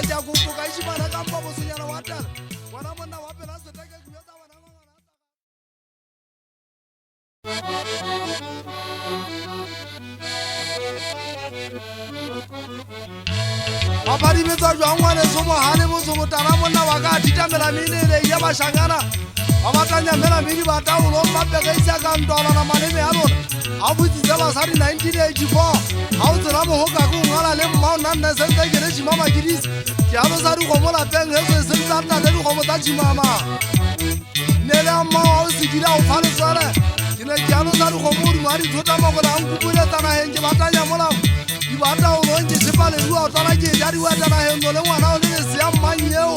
ja go ka itse bana ka mpa bosenyana wa tala wana monna wa pela seteke ke yetsa bana Papadi betsa jwa ngwane somo hane bo somo tala monna wa ka ditamela menele ya bashangana abatanya mela mini ba taulo mapegisa ka ndola na maleme a bona a butsitse basadi 1984 a o tsela mo hoka go ngala le mmao nna sentse ke re chimama kidisi ke a bosa di go mola peng he se tsa le di go motsa chimama nele amma o se dira o fale tsara ke ne ke a bosa di go mo di mari thota mo go la nkupule tana henge batanya mola di bata o lo nje sepale ruwa tsana ke ja di wa tana henge le ngwana o le se ya mmanyeo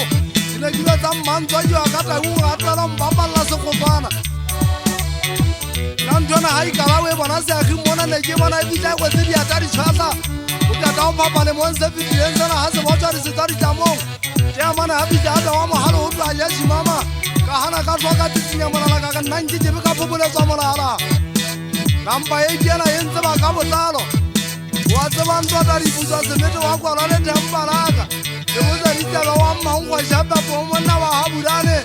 ne ke tsa mmantswa yo ka ta go atla mbapalla se go bana la ntona ha ikala we bona se a ge mona ne ke bona bitla go se dia ta di tshwasa o ka ta o papa le mo se bitile tsana ha se botsa di se ta di tamong ke a mana ha bitla ba wa mo halo o tla ya mama ka hana ka tswa ka tsinya mona la ka nna nke ke ka phobole tswa mona ala namba e ke na entse ba ka botlalo wa tseba ntwa ta di butsa se mete wa kwa la le tempalaka le botsa di tla wa mmangwa japa po monna wa habulane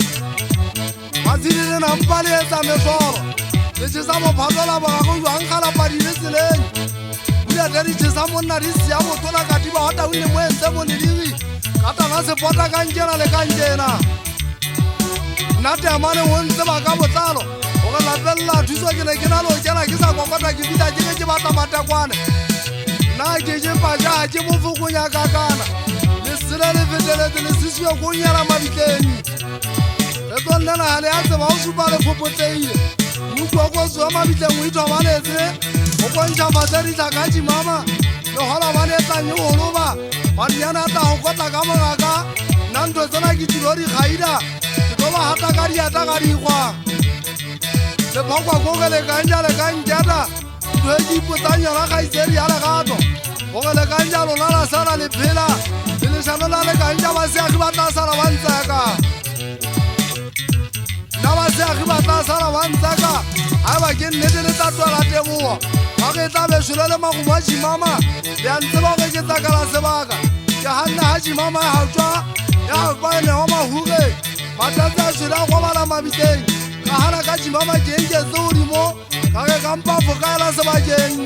mazile na mpale etsa mesoro le tsa mo phatola ba go jwang khala padi le tseleng bula dari tsa monna di sia mo tola ka diba hata o ne mo entse mo le diri ka ta ga se pota ka njena le ka njena nna te amane o ntse ba ka botlalo o ga la bella thuso ke ne ke na lo kena ke sa kokota ke bitla ke batla matakwane na ke je pa ja ke mo fukunya ka kana le fetele le siswa go nyala mabitleni le tsonna na le a tseba o supa le phopotseile mo go go zo mabitleng o itwa banetse o kontsha batsadi tsa ka mama le hola banetsa nyo holoba banyana ta go kotla ka mongaka nando tsena ke tiro di gaida ke go ba hata ka diata ka digwa le phokwa go le kanja le kanjata go di putsanya la ga iseri ya la gato go le kanja lo la sala le phela sana la le kanja ba se a ba tla sala ba ntsaka na ba se a ba tla sala ba ntsaka ha ba ke nne le tla tswala teboa ba ke tla be shula le mago ba mama ya ntse ba ke tsaka la sebaka ke hanna ha mama ha tswa ya ba ne wa mahure ba tla shula go bala mabiteng ka hana ka mama ke nke tsori mo ka ke kampa fokala sebakeng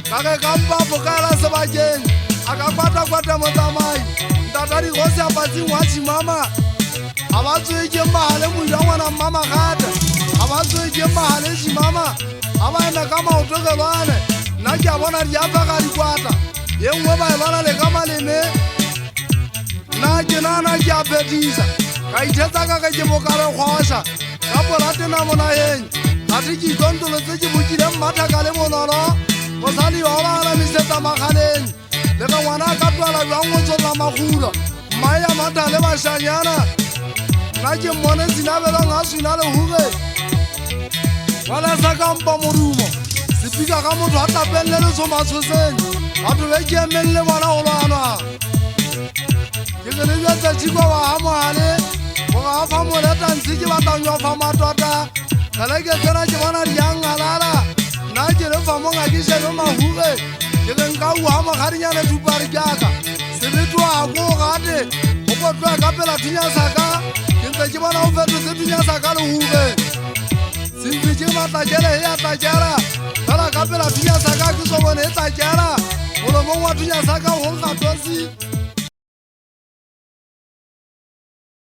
ka ke kampa fokala sebakeng aka kwata motsamai ntatadi go se apatsi wa mama a ba tswe ke mahale mo ya ngwana mama gata a ba tswe ke mahale mama a ba ena ka maotogelwane nna ke a bona di apaka di kwata ye nngwe ba e lwana le ka maleme nna ke nana ke a phethisa ka ithetsa ka ke bokare kgosha ka polatena monaheng gate ke ikontolo tse ke bokile mmatha ka le bonolo mosadi wa ba alamisetsa magaleng le ka ngwana ka twala jwang o tsotla magula maya mata le bashanyana nna ke mmone sinabelong a swina le hure wala sa ka mpa morumo sepika ka motho a tapelle le somatshoseng batho be ke emelle bona go lwanwa ke re le jwetsa tshiko wa ha mohale go ga fa moleta ntse ke batla fa matota kala ke tsena ke bona diang halala nna ke le fa monga ke shebe mahure ke re nka ua mogadinyane tupare jaaka sebetwa go gate go kotla ka pela thunya saka ke ntse ke bona o fetotse thunya saka le hube sentse ke batla kele ya tla kala ka pela thunya saka ke so bone tla kera go lo mongwa thunya saka go ga tosi